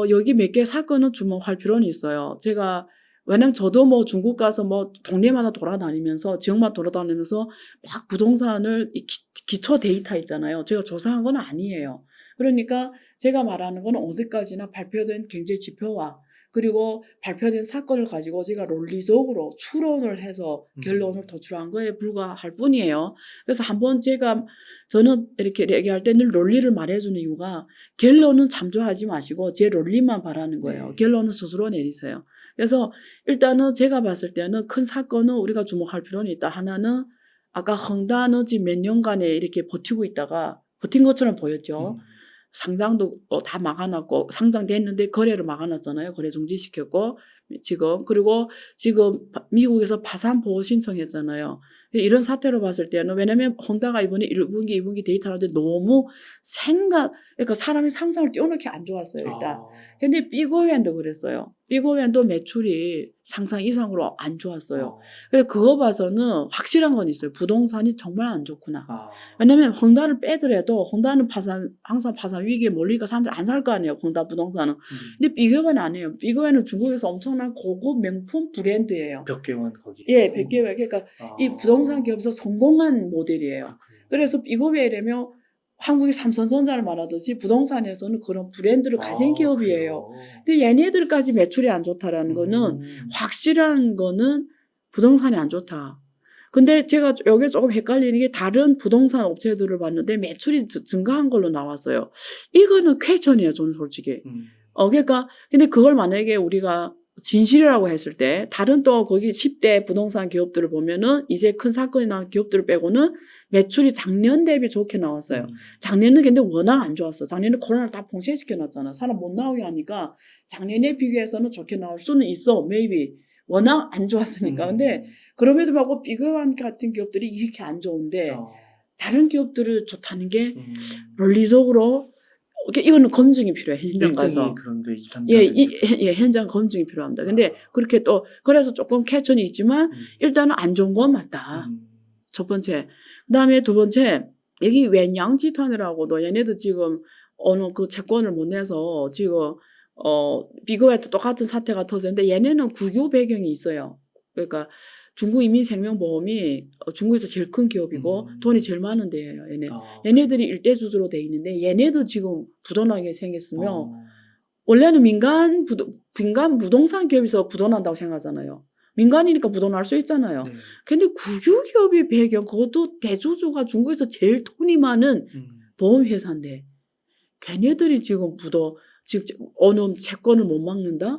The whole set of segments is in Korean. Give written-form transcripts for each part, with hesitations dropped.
여기 몇 개 사건은 주목할 필요는 있어요. 왜냐면 저도 뭐 중국 가서 뭐 동네마다 돌아다니면서, 지역마다 돌아다니면서 막 부동산을 기초 데이터 있잖아요. 제가 조사한 건 아니에요. 그러니까 제가 말하는 건 어디까지나 발표된 경제 지표와 그리고 발표된 사건을 가지고 제가 논리적으로 추론을 해서 결론을 도출한 거에 불과할 뿐이에요. 그래서 저는 이렇게 얘기할 때는 논리를 말해주는 이유가 결론은 참조하지 마시고 제 논리만 바라는 거예요. 네. 결론은 스스로 내리세요. 그래서 일단은 제가 봤을 때는 큰 사건은 우리가 주목할 필요는 있다. 하나는 아까 헝다는 지금 몇 년간에 이렇게 버티고 있다가 버틴 것처럼 보였죠. 상장도 다 막아놨고, 상장됐는데 거래를 막아놨잖아요. 거래 중지시켰고, 그리고 지금 미국에서 파산 보호 신청했잖아요. 이런 사태로 봤을 때는, 왜냐면 헝다가 이번에 1분기, 2분기 데이터 나왔는데 너무 그러니까 사람의 상상을 뛰어넘게 안 좋았어요, 일단. 근데 삐거웬도 그랬어요. 삐거웬도 매출이 상상 이상으로 안 좋았어요. 그래서 그거 봐서는 확실한 건 있어요. 부동산이 정말 안 좋구나. 왜냐면 헝다를 빼더라도 헝다는 항상 파산 위기에 몰리니까 사람들 안 살 거 아니에요. 헝다 부동산은. 근데 삐거웬은 아니에요. 삐거웬은 중국에서 엄청난 고급 명품 브랜드예요. 백개원 거기. 예, 백개월. 그러니까 이 부동산 기업에서 성공한 모델이에요. 그렇군요. 그래서 삐거웬이라면 한국의 삼성전자를 말하듯이 부동산에서는 그런 브랜드를 가진 기업이에요. 그래요? 근데 얘네들까지 매출이 안 좋다라는 거는 확실한 거는 부동산이 안 좋다. 근데 제가 여기 조금 헷갈리는 게 다른 부동산 업체들을 봤는데 매출이 증가한 걸로 나왔어요. 이거는 퀘션이에요, 저는 솔직히. 그러니까 근데 그걸 만약에 우리가 진실이라고 했을 때 다른 또 거기 10대 부동산 기업들을 보면은 이제 큰 사건이 난 기업들을 빼고는 매출이 작년 대비 좋게 나왔어요. 작년은 근데 워낙 안 좋았어. 작년에 코로나를 다 봉쇄시켜 놨잖아. 사람 못 나오게 하니까 작년에 비교해서는 좋게 나올 수는 있어. maybe. 워낙 안 좋았으니까. 근데 그럼에도 불구하고 삐거완 같은 기업들이 이렇게 안 좋은데 다른 기업들을 좋다는 게 논리적으로 이거는 검증이 필요해. 현장 가서. 그런데 2, 3, 예, 현장 검증이 필요합니다. 근데 그렇게 또 그래서 조금 캐천이 있지만 일단은 안 좋은 건 맞다. 첫 번째. 그다음에 두 번째, 여기 웬양지탄이라고도 얘네도 지금 어느 그 채권을 못 내서 지금 비거웨도 똑같은 사태가 터졌는데 얘네는 국유 배경이 있어요. 그러니까 중국 인민생명보험이 중국에서 제일 큰 기업이고 돈이 제일 많은 데예요. 얘네들이 일대 주주로 돼 있는데 얘네도 지금 부도나게 생겼으며 원래는 민간 부동산 기업에서 부도난다고 생각하잖아요. 민간이니까 부도날 수 있잖아요. 네. 근데 국유 기업의 배경, 그것도 대주주가 중국에서 제일 돈이 많은 보험회사인데 걔네들이 지금 어느 채권을 못 막는다?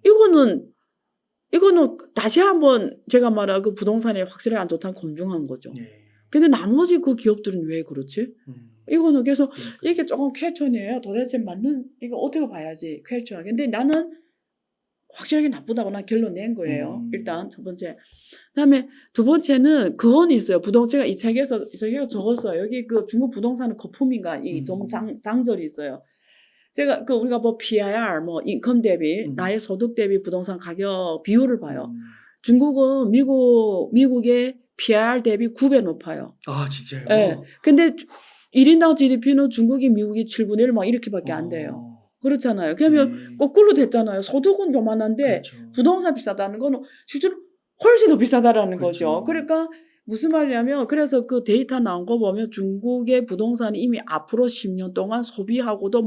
이거는 다시 한번 제가 말한 그 부동산이 확실히 안 좋다는 검증한 거죠. 네. 근데 나머지 그 기업들은 왜 그렇지? 이거는 그래서 그러니까요. 이게 조금 퀘션이에요. 도대체 이거 어떻게 봐야지 퀘션. 근데 나는 확실하게 나쁘다고 난 결론 낸 거예요. 일단 첫 번째. 그다음에 두 번째는 그건 있어요. 제가 이 책에서 적었어요. 여기 그 중국 부동산은 거품인가 이 장절이 있어요. 제가 우리가 뭐 PIR, 뭐 인컴 대비, 나의 소득 대비 부동산 가격 비율을 봐요. 중국은 미국의 PIR 대비 9배 높아요. 아, 진짜요? 예. 근데 1인당 GDP는 중국이 미국이 7분의 1 막 이렇게밖에 안 돼요. 그렇잖아요. 그러면 거꾸로 됐잖아요. 소득은 요만한데 그렇죠. 부동산 비싸다는 거는 실제로 훨씬 더 비싸다라는 그렇죠. 거죠. 그러니까 무슨 말이냐면 그래서 그 데이터 나온 거 보면 중국의 부동산이 이미 앞으로 10년 동안 소비하고도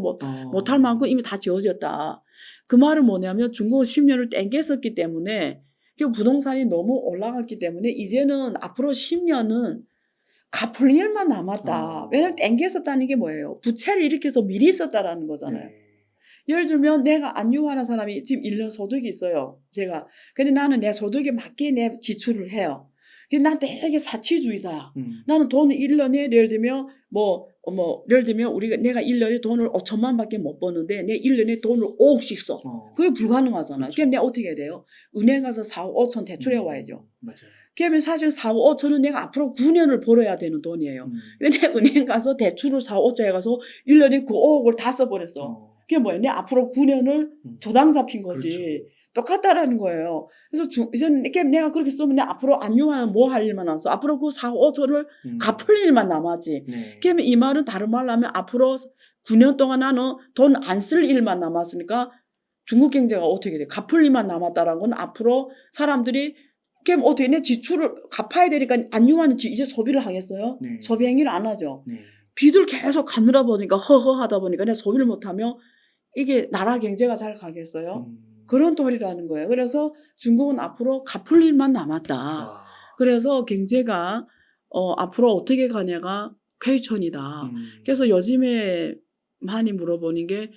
못할 만큼 이미 다 지어졌다. 그 말은 뭐냐면 중국은 10년을 땡겼었기 때문에 그 부동산이 너무 올라갔기 때문에 이제는 앞으로 10년은 갚을 일만 남았다. 왜냐면 땡겼었다는 게 뭐예요? 부채를 일으켜서 미리 썼다라는 거잖아요. 네. 예를 들면 내가 안유하는 사람이 지금 1년 소득이 있어요. 근데 나는 내 소득에 맞게 내 지출을 해요. 근데 난 되게 사치주의자야. 나는 돈을 1년에 예를 들면 내가 1년에 돈을 5천만 밖에 못 버는데 내 1년에 돈을 5억씩 써. 그게 불가능하잖아. 그렇죠. 그럼 내가 어떻게 해야 돼요? 은행 가서 4억 5천 대출해 와야죠. 맞아요. 그러면 사실 4억 5천은 내가 앞으로 9년을 벌어야 되는 돈이에요. 근데 내가 은행 가서 대출을 4억 5천 해가서 1년에 그 5억을 다 써버렸어. 그게 뭐예요? 내 앞으로 9년을 저당 잡힌 거지. 그렇죠. 똑같다라는 거예요. 그래서 이제는 내가 그렇게 쓰면 내 앞으로 안유하는 뭐 할 일만 남았어. 앞으로 그 4억 5천을 갚을 일만 남았지. 네. 그러면 이 말은 다른 말로 하면 앞으로 9년 동안 나는 돈 안 쓸 일만 남았으니까 중국 경제가 어떻게 돼? 갚을 일만 남았다라는 건 앞으로 사람들이 그럼 어떻게 내 지출을 갚아야 되니까 안유한은 이제 소비를 하겠어요? 네. 소비 행위를 안 하죠. 네. 빚을 계속 갚느라 보니까 허허하다 보니까 내가 소비를 못하면 이게 나라 경제가 잘 가겠어요? 그런 도리라는 거예요. 그래서 중국은 앞으로 갚을 일만 남았다. 와. 그래서 경제가 앞으로 어떻게 가냐가 퀘이천이다. 그래서 요즘에 많이 물어보는 게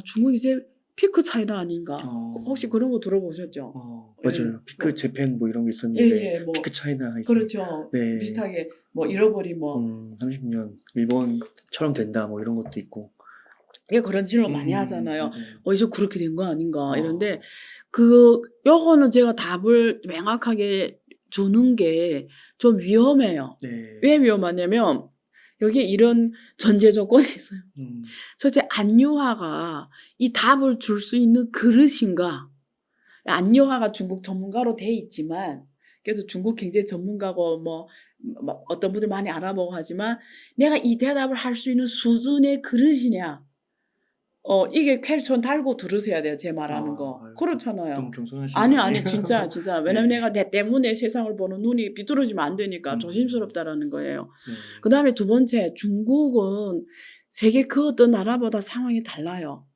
중국 이제 피크 차이나 아닌가? 혹시 그런 거 들어보셨죠? 맞아요. 예. 피크 재팬 뭐 이런 게 있었는데 예, 뭐 피크 차이나 그렇죠. 네. 비슷하게 뭐 잃어버린 뭐 30년 일본처럼 된다 뭐 이런 것도 있고. 예, 그런 질문 많이 하잖아요. 맞아요. 이제 그렇게 된 거 아닌가 이런데 요거는 제가 답을 명확하게 주는 게 좀 위험해요. 네. 왜 위험하냐면 여기에 이런 전제 조건이 있어요. 첫째, 안유화가 이 답을 줄 수 있는 그릇인가? 안유화가 중국 전문가로 돼 있지만 그래도 중국 경제 전문가고 뭐 어떤 분들 많이 알아보고 하지만 내가 이 대답을 할 수 있는 수준의 그릇이냐? 이게 퀘스천 달고 들으셔야 돼요. 제 말하는 거. 그렇잖아요. 너무 겸손하신 아니 진짜. 왜냐면 네. 내가 내 때문에 세상을 보는 눈이 비뚤어지면 안 되니까 조심스럽다라는 거예요. 네. 그다음에 두 번째, 중국은 세계 그 어떤 나라보다 상황이 달라요.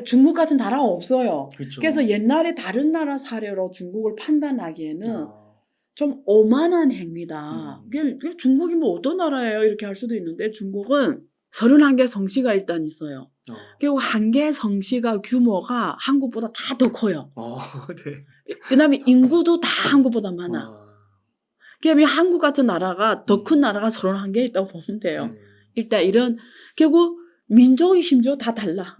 중국 같은 나라가 없어요. 그쵸. 그래서 옛날에 다른 나라 사례로 중국을 판단하기에는 좀 오만한 행위다. 중국이 뭐 어떤 나라예요? 이렇게 할 수도 있는데 중국은 31개 성시가 일단 있어요. 그리고 한 개 성시가 규모가 한국보다 다 더 커요. 네. 그다음에 인구도 다 한국보다 많아. 그다음에 한국 같은 나라가 더 큰 나라가 31개 있다고 보면 돼요. 일단 이런 결국 민족이 심지어 다 달라.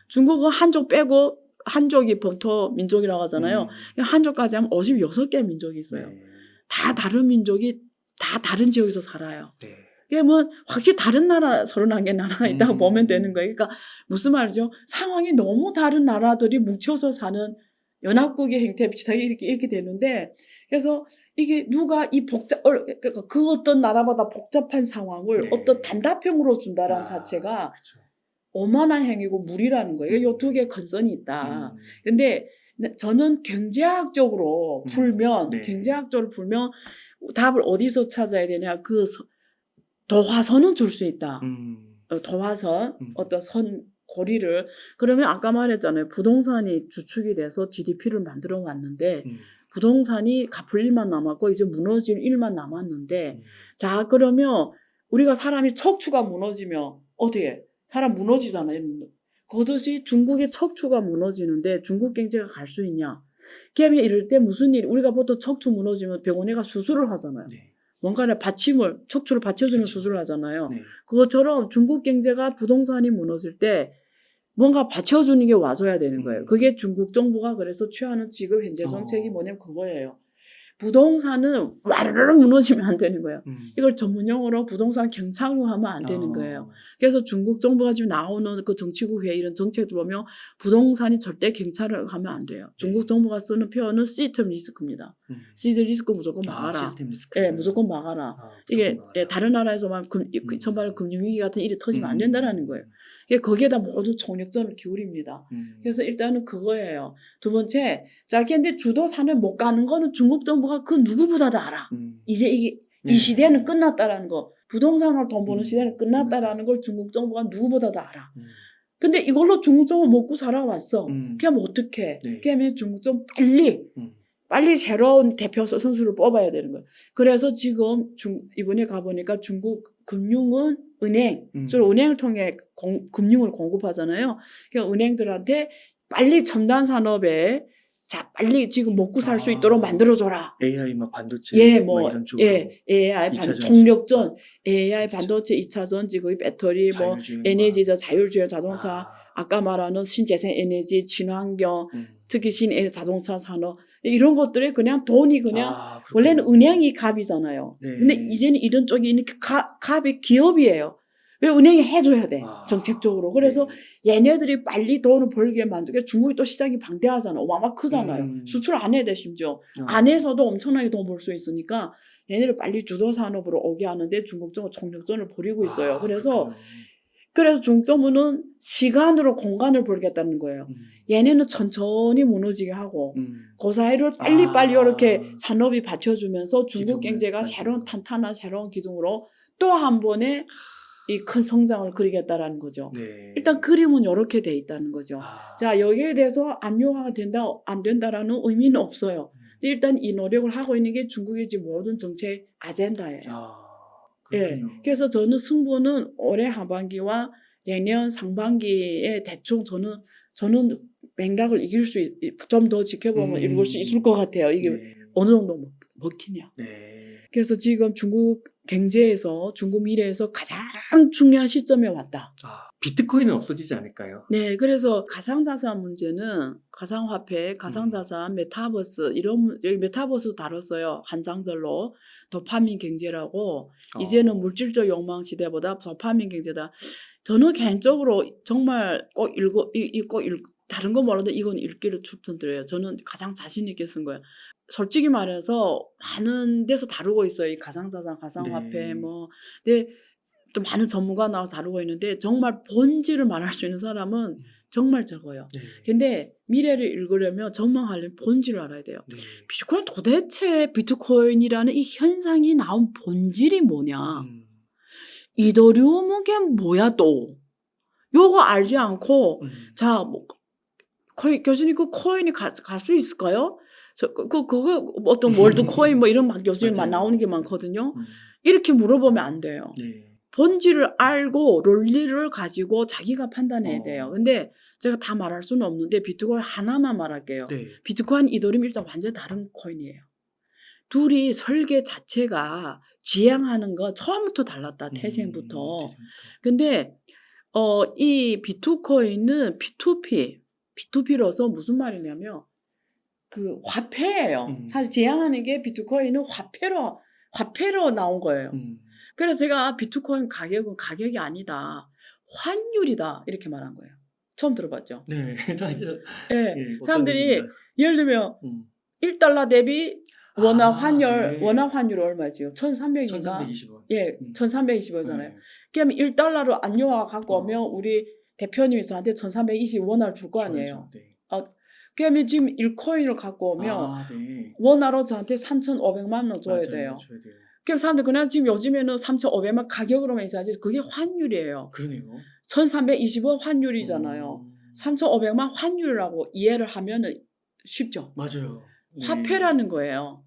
중국은 한족 빼고 한족이 본토 민족이라고 하잖아요. 한족까지 하면 56개 민족이 있어요. 네. 다 다른 민족이 다 다른 지역에서 살아요. 네. 그러면 확실히 다른 나라 31개 나라가 있다고 보면 되는 거예요. 그러니까 무슨 말이죠? 상황이 너무 다른 나라들이 뭉쳐서 사는 연합국의 형태 비슷하게 이렇게 되는데 그래서 이게 누가 그러니까 그 어떤 나라보다 복잡한 상황을 네. 어떤 단답형으로 준다라는 자체가 그쵸. 오만한 행위고 무리라는 거예요. 이 두 개의 컨선이 있다. 근데 저는 경제학적으로 풀면 네. 경제학적으로 풀면 답을 어디서 찾아야 되냐? 도화선은 줄 수 있다. 도화선 어떤 고리를 그러면 아까 말했잖아요. 부동산이 주축이 돼서 GDP를 만들어 왔는데 부동산이 갚을 일만 남았고 이제 무너질 일만 남았는데 자 그러면 우리가 사람이 척추가 무너지면 어떻게 사람 무너지잖아요. 그것이 중국의 척추가 무너지는데 중국 경제가 갈 수 있냐? 그러면 이럴 때 무슨 일? 우리가 보통 척추 무너지면 병원에 가 수술을 하잖아요. 네. 뭔가를 척추를 받쳐주는 그렇죠. 수술을 하잖아요. 네. 그것처럼 중국 경제가 부동산이 무너질 때 뭔가 받쳐주는 게 와줘야 되는 거예요. 그게 중국 정부가 그래서 취하는 지금 현재 정책이 뭐냐면 그거예요. 부동산은 와르르 무너지면 안 되는 거예요. 이걸 전문용어로 부동산 경착륙하면 안 되는 거예요. 그래서 중국 정부가 지금 나오는 그 정치국 회의 이런 정책들 보면 부동산이 절대 경착륙하면 안 돼요. 중국 정부가 쓰는 표현은 시스템 리스크입니다. 시스템 리스크 무조건 막아라. 시스템 리스크. 예, 무조건 막아라. 이게 다른 나라에서만 정말 금융위기 같은 일이 터지면 안 된다라는 거예요. 거기에다 모든 총력전을 기울입니다. 그래서 일단은 그거예요. 두 번째, 자, 근데 주도산을 못 가는 거는 중국 정부가 그 누구보다도 알아. 이제 이 시대는 끝났다라는 거. 부동산으로 돈 버는 시대는 끝났다라는 걸 중국 정부가 누구보다도 알아. 근데 이걸로 중국 정부 먹고 살아왔어. 그럼 어떡해? 네. 그러면 중국 정부 빨리 새로운 대표 선수를 뽑아야 되는 거예요. 그래서 지금 이번에 가보니까 중국 금융은 주로 은행을 통해 금융을 공급하잖아요. 그러니까 은행들한테 빨리 첨단 산업에 빨리 지금 먹고 살 수 있도록 만들어줘라. AI 막 반도체 이런 쪽으로. AI 총력전, AI 반도체 2차전, 지금 배터리, 에너지자, 자율주행 자동차, 아까 말하는 신재생 에너지, 친환경, 특히 자동차 산업 이런 것들에 그냥 돈이 그냥 원래는 은행이 갑이잖아요. 네. 근데 이제는 이런 쪽이 있는 갑이 기업이에요. 왜 은행이 해줘야 돼 정책적으로. 그래서 얘네들이 빨리 돈을 벌게 만들게 중국이 또 시장이 방대하잖아. 어마어마 크잖아요. 수출 안 해야 돼 심지어. 안 해서도 엄청나게 돈 벌 수 있으니까 얘네를 빨리 주도 산업으로 오게 하는데 중국 정부 총력전을 벌이고 있어요. 그래서 그래서 중점은 시간으로 공간을 벌겠다는 거예요. 얘네는 천천히 무너지게 하고 그 사이를 빨리빨리 이렇게 산업이 받쳐주면서 중국 기둥을, 경제가 맞아요. 새로운 탄탄한 새로운 기둥으로 또 한 번에 이 큰 성장을 그리겠다라는 거죠. 네. 일단 그림은 이렇게 돼 있다는 거죠. 아. 자, 여기에 대해서 안료화가 된다, 안 된다라는 의미는 없어요. 근데 일단 이 노력을 하고 있는 게 중국의 지금 모든 정책 아젠다예요. 예. 그렇군요. 그래서 저는 승부는 올해 하반기와 내년 상반기에 대충 저는 맥락을 이길 수, 좀 더 지켜보면 읽을 수 있을 것 같아요. 이게 네. 어느 정도 먹히냐. 네. 그래서 지금 중국 경제에서, 중국 미래에서 가장 중요한 시점에 왔다. 비트코인은 없어지지 않을까요? 네, 그래서 가상자산 문제는 가상화폐, 가상자산, 메타버스 여기 메타버스 다뤘어요. 한 장절로 도파민 경제라고 이제는 물질적 욕망 시대보다 도파민 경제다. 저는 개인적으로 정말 꼭 다른 거 몰라도 이건 읽기를 추천드려요. 저는 가장 자신 있게 쓴 거예요. 솔직히 말해서 많은 데서 다루고 있어요. 이 가상자산, 가상화폐 네. 근데 또 많은 전문가 나와서 다루고 있는데 정말 본질을 말할 수 있는 사람은 정말 적어요. 네. 근데 미래를 읽으려면 전망하려면 본질을 알아야 돼요. 네. 비트코인 도대체 비트코인이라는 이 현상이 나온 본질이 뭐냐. 이더리움은 그게 뭐야 또. 요거 알지 않고 자, 뭐 교수님 그 코인이 갈 수 있을까요? 그거 어떤 월드 코인 뭐 이런 막 교수님 막 나오는 게 많거든요. 이렇게 물어보면 안 돼요. 네. 본질을 알고 논리를 가지고 자기가 판단해야 돼요. 근데 제가 다 말할 수는 없는데 비트코인 하나만 말할게요. 네. 비트코인, 이더리움 일단 완전 다른 코인이에요. 둘이 설계 자체가 지향하는 거 처음부터 달랐다. 태생부터. 근데 이 비트코인은 P2P로서 무슨 말이냐면 그 화폐예요. 사실 지향하는 게 비트코인은 화폐로 나온 거예요. 그래서 제가 비트코인 가격은 가격이 아니다. 환율이다. 이렇게 말한 거예요. 처음 들어봤죠? 네. 네. 사람들이 예를 들면 1달러 대비 원화 환율, 네. 원화 환율 얼마 지금? 1,300인가? 1320원. 예, 1,320원이잖아요. 네. 그러면 1달러로 안료화 갖고 오면 우리 대표님이 저한테 1,320원화를 줄 거 아니에요. 네. 그러면 지금 1코인을 갖고 오면 네. 원화로 저한테 3,500만 원 줘야 돼요. 그럼 사람들 그냥 지금 요즘에는 3,500만 가격으로만 있어야지 그게 환율이에요. 그러네요. 1,320원 환율이잖아요. 3,500만 환율이라고 이해를 하면은 쉽죠. 맞아요. 화폐라는 거예요.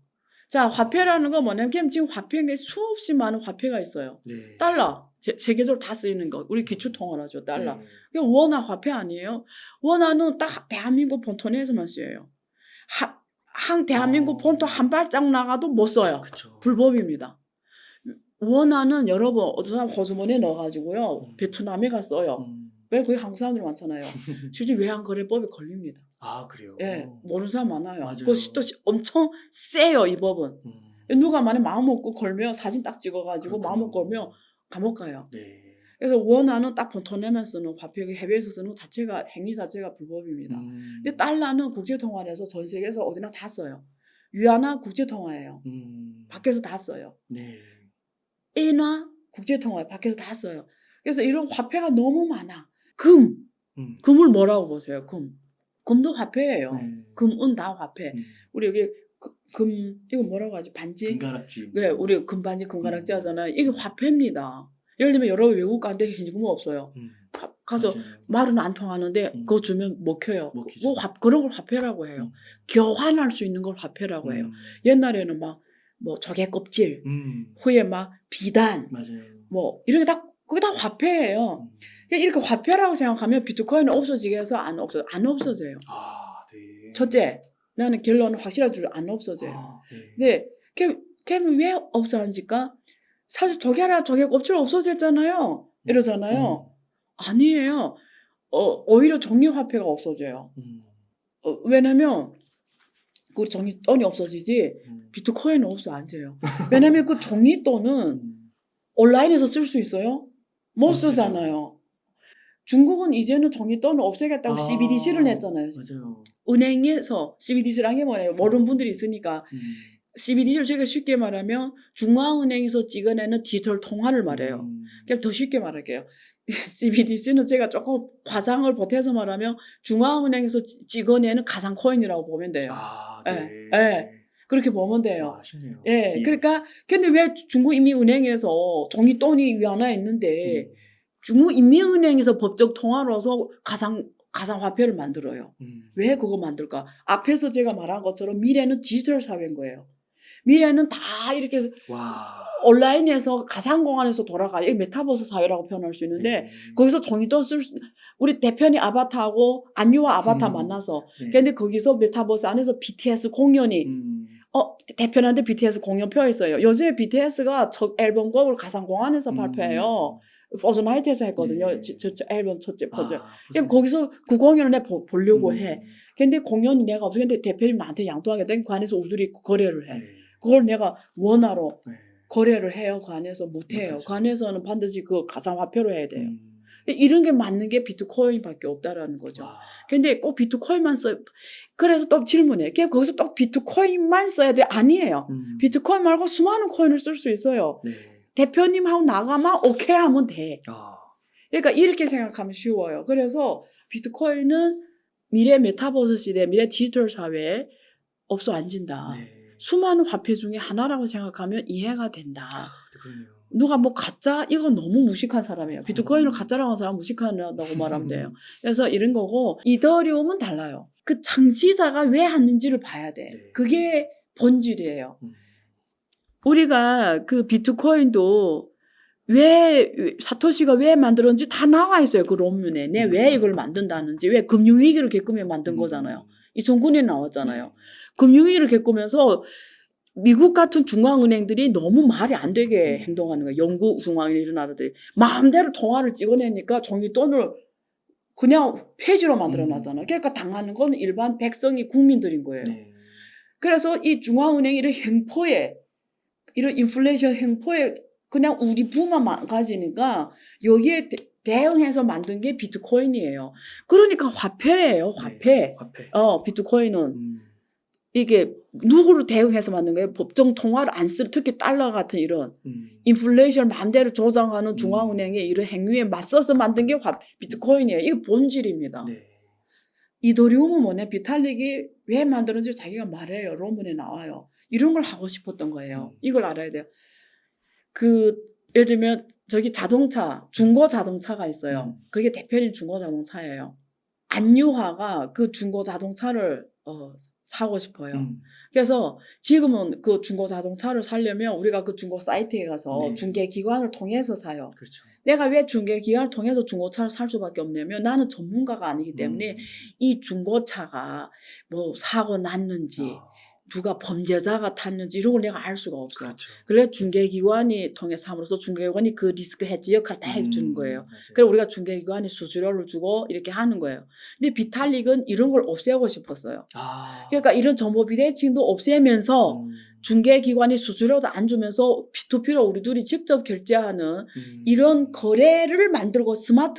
자, 화폐라는 건 뭐냐면 지금 화폐에 수없이 많은 화폐가 있어요. 네. 달러. 세계적으로 다 쓰이는 거. 우리 기초통화라죠. 달러. 네. 그게 원화 화폐 아니에요? 원화는 딱 대한민국 본토 내에서만 쓰여요. 대한민국 본토 한 발짝 나가도 못 써요. 그쵸. 불법입니다. 원화는 여러분 어떤 사람 호주머니에 넣어가지고요. 베트남에 가 써요. 왜 그게 한국 사람들이 많잖아요. 실제 외환거래법에 걸립니다. 그래요? 예, 모르는 사람 많아요. 맞아요. 그것이 엄청 세요, 이 법은. 누가 만약 마음 먹고 걸면 사진 딱 찍어가지고 마음 먹고 걸면 감옥 가요. 네. 그래서 원화는 딱 본토 내면 쓰는 화폐, 해외에서 쓰는 자체가 행위 자체가 불법입니다. 근데 달러는 국제통화에서 전 세계에서 어디나 다 써요. 위안화 국제통화예요. 밖에서 다 써요. 네. 엔화 국제통화예요. 밖에서 다 써요. 그래서 이런 화폐가 너무 많아. 금을 뭐라고 보세요? 금도 화폐예요. 네. 금은 다 화폐. 우리 여기 이거 뭐라고 하지? 반지? 금가락지. 네, 우리 금반지, 금가락지 하잖아요. 이게 화폐입니다. 예를 들면 여러분 외국 가는데 현지금 없어요. 가서 맞아요. 말은 안 통하는데 그거 주면 먹혀요. 먹히죠. 그런 걸 화폐라고 해요. 교환할 수 있는 걸 화폐라고 해요. 옛날에는 막 뭐 조개 껍질, 후에 막 비단, 맞아요. 뭐 이런 게 그게 다 화폐예요. 그러니까 이렇게 화폐라고 생각하면 비트코인은 없어지게 해서 안 없어져요. 네. 첫째, 나는 결론은 확실한 줄 안 없어져요. 네. 근데 걔는 왜 없어질까? 사실 조개 껍질 없어졌잖아요. 이러잖아요. 아니에요. 오히려 종이화폐가 없어져요. 왜냐면 그 종이돈이 없어지지 비트코인은 없어져요. 왜냐면 그 종이돈은 온라인에서 쓸 수 있어요? 못 쓰잖아요. 중국은 이제는 종이돈을 없애겠다고 CBDC를 냈잖아요. 맞아요. 은행에서 CBDC라는 게 뭐예요? 모르는 분들이 있으니까 CBDC를 제가 쉽게 말하면 중앙은행에서 찍어내는 디지털 통화를 말해요. 그냥 더 쉽게 말할게요. CBDC는 제가 조금 과장을 보태서 말하면 중앙은행에서 찍어내는 가상코인이라고 보면 돼요. 아, 예, 네. 예. 그렇게 보면 돼요. 와, 쉽네요. 예, 그러니까 근데 왜 중국인민은행에서 종이돈이 하나 있는데 중국인민은행에서 법적 통화로서 가상화폐를 만들어요. 왜 그거 만들까? 앞에서 제가 말한 것처럼 미래는 디지털 사회인 거예요. 미래는 다 이렇게 와. 온라인에서 가상공간에서 돌아가. 이 메타버스 사회라고 표현할 수 있는데 거기서 종이돈 우리 대표님 아바타하고 안유와 아바타 만나서 네. 근데 거기서 메타버스 안에서 BTS 공연이 대표님한테 BTS 공연표 있어요. 요즘에 BTS가 첫 앨범곡을 가상공간에서 발표해요. 포즈나이트에서 했거든요. 네. 저 앨범 첫째 버전. 아, 그럼 거기서 그 공연을 내가 보려고 해. 근데 공연이 내가 없어. 근데 대표님 나한테 양도하게 된 그 안에서 우리들이 거래를 해. 네. 그걸 내가 원화로 네. 거래를 해요. 그 안에서 못해요. 못하죠. 그 안에서는 반드시 그 가상화폐로 해야 돼요. 이런 게 맞는 게 비트코인밖에 없다라는 거죠. 와. 근데 꼭 비트코인만 써요. 그래서 또 질문해. 그냥 거기서 또 비트코인만 써야 돼? 아니에요. 비트코인 말고 수많은 코인을 쓸 수 있어요. 네. 대표님하고 나가면 오케이 하면 돼. 아. 그러니까 이렇게 생각하면 쉬워요. 그래서 비트코인은 미래 메타버스 시대, 미래 디지털 사회에 없어 앉은다. 네. 수많은 화폐 중에 하나라고 생각하면 이해가 된다. 그러네요. 누가 뭐 가짜 이건 너무 무식한 사람이에요. 비트코인을 가짜라고 하는 사람 무식하다고 말하면 돼요. 그래서 이런 거고 이더리움은 달라요. 그 창시자가 왜 하는지를 봐야 돼. 네. 그게 본질이에요. 우리가 그 비트코인도 왜 사토시가 왜 만들었는지 다 나와 있어요. 그 논문에. 내 왜 이걸 만든다는지. 왜 금융위기를 겪으며 만든 거잖아요. 2009년에 나왔잖아요. 금융위기를 겪으면서 미국 같은 중앙은행들이 너무 말이 안 되게 행동하는 거예요. 영국 중앙은행 이런 나라들이. 마음대로 통화를 찍어내니까 종이돈을 그냥 폐지로 만들어놨잖아요. 그러니까 당하는 건 일반 백성이 국민들인 거예요. 네. 그래서 이 중앙은행이 이런 행포에 이런 인플레이션 행포에 그냥 우리 부만 망가지니까 여기에 대응해서 만든 게 비트코인이에요. 그러니까 화폐예요. 화폐. 네. 화폐. 비트코인은. 이게 누구를 대응해서 만든 거예요? 법정 통화를 안 쓸 특히 달러 같은 이런 인플레이션을 마음대로 조정하는 중앙은행의 이런 행위에 맞서서 만든 게 비트코인이에요. 이게 본질입니다. 네. 이더리움은 뭐냐? 비탈릭이 왜 만드는지 자기가 말해요. 논문에 나와요. 이런 걸 하고 싶었던 거예요. 이걸 알아야 돼요. 예를 들면 저기 자동차, 중고 자동차가 있어요. 그게 대표님 중고 자동차예요. 안유화가 그 중고 자동차를 사고 싶어요. 그래서 지금은 그 중고 자동차를 사려면 우리가 그 중고 사이트에 가서 네. 중개기관을 통해서 사요. 그렇죠. 내가 왜 중개기관을 통해서 중고차를 살 수밖에 없냐면 나는 전문가가 아니기 때문에 이 중고차가 뭐 사고 났는지 누가 범죄자가 탔는지 이런 걸 내가 알 수가 없어. 그렇죠. 그래 중개기관이 통해서 함으로써 중개기관이 그 리스크 해지 역할 다 해주는 거예요. 맞아요. 그래서 우리가 중개기관이 수수료를 주고 이렇게 하는 거예요. 근데 비탈릭은 이런 걸 없애고 싶었어요. 그러니까 이런 정보 비대칭도 없애면서 중개기관이 수수료도 안 주면서 P2P로 우리들이 직접 결제하는 이런 거래를 만들고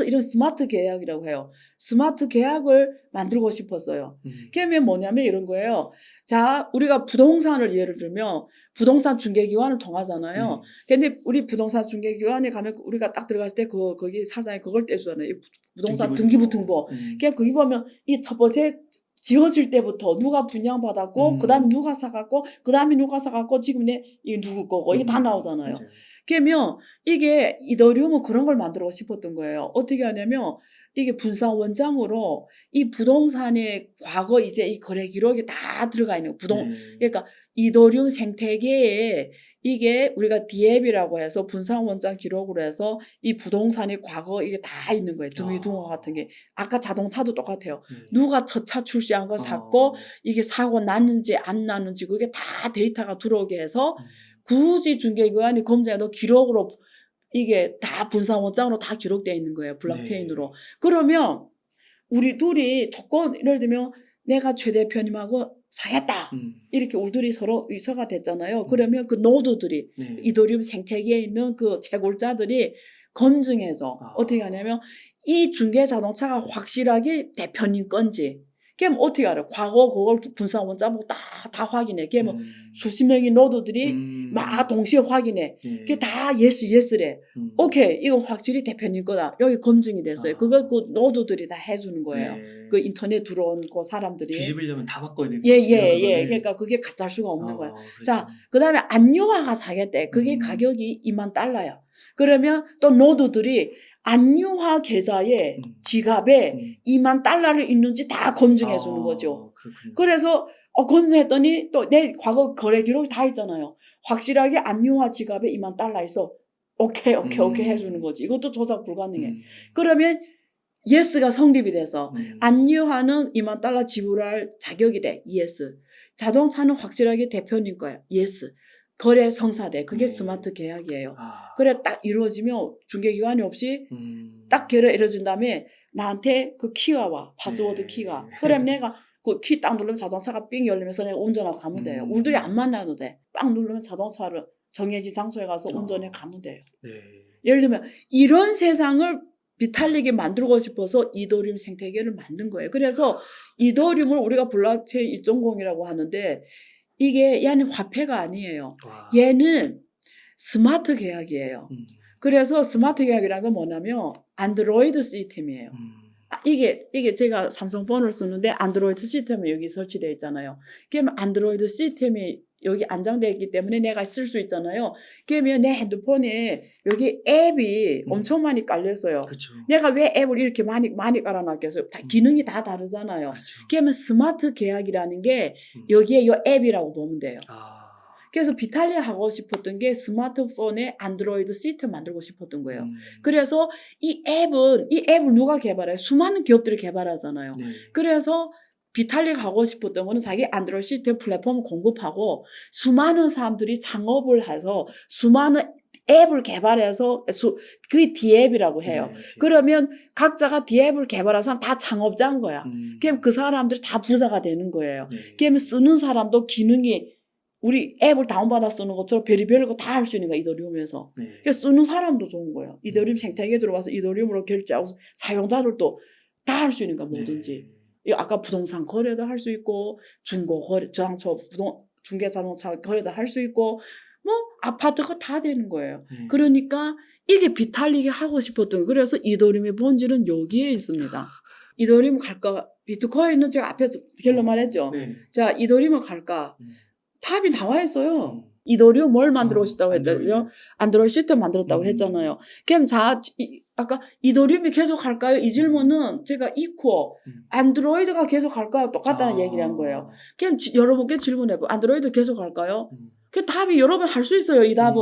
이런 스마트 계약이라고 해요. 스마트 계약을 만들고 싶었어요. 그게 뭐냐면 이런 거예요. 자, 우리가 부동산을 예를 들면 부동산 중개기관을 통하잖아요. 근데 우리 부동산 중개기관에 가면 우리가 딱 들어갔을 때 거기 사장이 그걸 떼주잖아요. 부동산 등기부등본. 그냥 거기 보면 이 첫 번째 지어질 때부터 누가 분양받았고 그다음에 누가 사갔고 그다음에 누가 사갔고 지금 이게 누구 거고 이게 다 나오잖아요. 맞아요. 그러면 이게 이더리움은 그런 걸 만들고 싶었던 거예요. 어떻게 하냐면 이게 분산 원장으로 이 부동산의 과거 이제 이 거래 기록이 다 들어가 있는 거예요. 그러니까 이더리움 생태계에 이게 우리가 디앱이라고 해서 분산 원장 기록으로 해서 이 부동산의 과거 이게 다 있는 거예요. 등기등호 같은 게. 아까 자동차도 똑같아요. 누가 첫 차 출시한 걸 샀고 이게 사고 났는지 안 났는지 그게 다 데이터가 들어오게 해서 굳이 중개기관이 검증해도 기록으로 이게 다 분산원장으로 다 기록되어 있는 거예요. 블록체인으로. 그러면 우리 둘이 조건 예를 들면 내가 최 대표님하고 사겠다. 이렇게 우리 둘이 서로 의사가 됐잖아요. 그러면 그 노드들이 이더리움 생태계에 있는 그 채굴자들이 검증해서 어떻게 하냐면 이 중개 자동차가 확실하게 대표님 건지 그럼 어떻게 알아? 과거 그걸 분사 원자 보고 다 확인해. 그럼 수십 명의 노드들이 막 동시에 확인해. 그게 다 예스래. 오케이, 이건 확실히 대표님 거다. 여기 검증이 됐어요. 그걸 그 노드들이 다 해주는 거예요. 네. 그 인터넷 들어온 그 사람들이. 뒤집으려면 다 바꿔야 되는 예. 그러니까 그게 가짜일 수가 없는 거야. 그렇죠. 자, 그 다음에 안유화가 사겠대. 그게 가격이 20,000달러야. 그러면 또 노드들이 안유화 계좌에 지갑에 20,000달러를 있는지 다 검증해 주는 거죠. 그렇군요. 그래서 검증했더니 또 내 과거 거래 기록이 다 있잖아요. 확실하게 안유화 지갑에 20,000달러 있어. 오케이 해주는 거지. 이것도 조작 불가능해. 그러면 예스가 성립이 돼서 안유화는 20,000달러 지불할 자격이 돼. 예스. 자동차는 확실하게 대표님 거야. 예스. 거래 성사돼. 그게 스마트 계약이에요. 그래 딱 이루어지면 중개기관이 없이 딱 거래 이루어진 다음에 나한테 그 키가 와. 파스워드 키가. 그럼 내가 그 키 딱 누르면 자동차가 삥 열리면서 내가 운전하고 가면 돼요. 우리들이 안 만나도 돼. 빵 누르면 자동차를 정해진 장소에 가서 운전해 가면 돼요. 네. 예를 들면 이런 세상을 비탈리게 만들고 싶어서 이더리움 생태계를 만든 거예요. 그래서 이더리움을 우리가 블록체인 2.0이라고 하는데 이게 얘는 화폐가 아니에요. 얘는 스마트 계약이에요. 그래서 스마트 계약이라는 건 뭐냐면 안드로이드 시스템이에요. 이게 제가 삼성폰을 쓰는데 안드로이드 시스템이 여기 설치되어 있잖아요. 그러면 안드로이드 시스템이 여기 안장되어 있기 때문에 내가 쓸 수 있잖아요. 그러면 내 핸드폰에 여기 앱이 엄청 많이 깔렸어요. 그렇죠. 내가 왜 앱을 이렇게 많이 깔아놨겠어요? 다 기능이 다 다르잖아요. 그렇죠. 그러면 스마트 계약이라는 게 여기에 이 앱이라고 보면 돼요. 그래서 비탈리 하고 싶었던 게 스마트폰에 안드로이드 시스템 만들고 싶었던 거예요. 그래서 이 앱을 누가 개발해요? 수많은 기업들이 개발하잖아요. 네. 그래서 비탈리가 하고 싶었던 거는 자기 안드로이드 시스템 플랫폼을 공급하고 수많은 사람들이 창업을 해서 수많은 앱을 개발해서 그게 D앱이라고 해요. 네. 그러면 각자가 D앱을 개발한 사람 다 창업자인 거야. 그럼 그 사람들이 다 부자가 되는 거예요. 네. 그러면 쓰는 사람도 기능이 우리 앱을 다운받아 쓰는 것처럼 별의별 거 다 할 수 있는 거야, 이더리움에서. 네. 그래서 쓰는 사람도 좋은 거예요. 이더리움 생태계에 들어와서 이더리움으로 결제하고 사용자들도 다 할 수 있는 거야, 뭐든지. 네. 아까 부동산 거래도 할 수 있고, 중고 거래, 중개 자동차 거래도 할 수 있고, 뭐, 아파트 거 다 되는 거예요. 네. 그러니까 이게 비탈리게 하고 싶었던 거예요. 그래서 이더리움의 본질은 여기에 있습니다. 이더리움 갈까? 비트코인은 제가 앞에서 결론 말했죠. 네. 자, 이더리움을 갈까? 답이 나와 있어요. 이더리움 뭘 만들고 싶다고 했다죠? 안드로이드 시스템 만들었다고 했잖아요. 그럼 아까 이더리움이 계속 갈까요? 이 질문은 제가 안드로이드가 계속 갈까요? 똑같다는 얘기를 한 거예요. 그럼 여러분께 질문해봐. 안드로이드 계속 갈까요? 그 답이 여러분 할 수 있어요. 이 답은.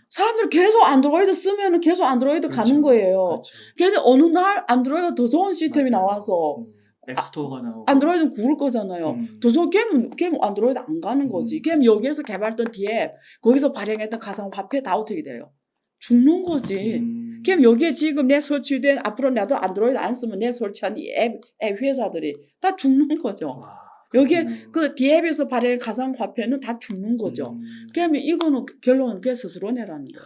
사람들 계속 안드로이드 쓰면 계속 안드로이드 가는 거예요. 그렇죠. 근데 어느 날 안드로이드 더 좋은 시스템이 맞아요. 나와서 앱스토어가 나오고. 안드로이드는 구글 거잖아요. 도저 게임은 안드로이드 안 가는 거지. 게임 여기에서 개발했던 D앱, 거기서 발행했던 가상화폐 다 어떻게 돼요? 죽는 거지. 게임 여기에 지금 내 설치된, 앞으로 나도 안드로이드 안 쓰면 내 설치한 이 앱 회사들이 다 죽는 거죠. 여기에 그 D앱에서 발행한 가상화폐는 다 죽는 거죠. 그러면 이거는 결론은 걔 스스로 내라는 거야.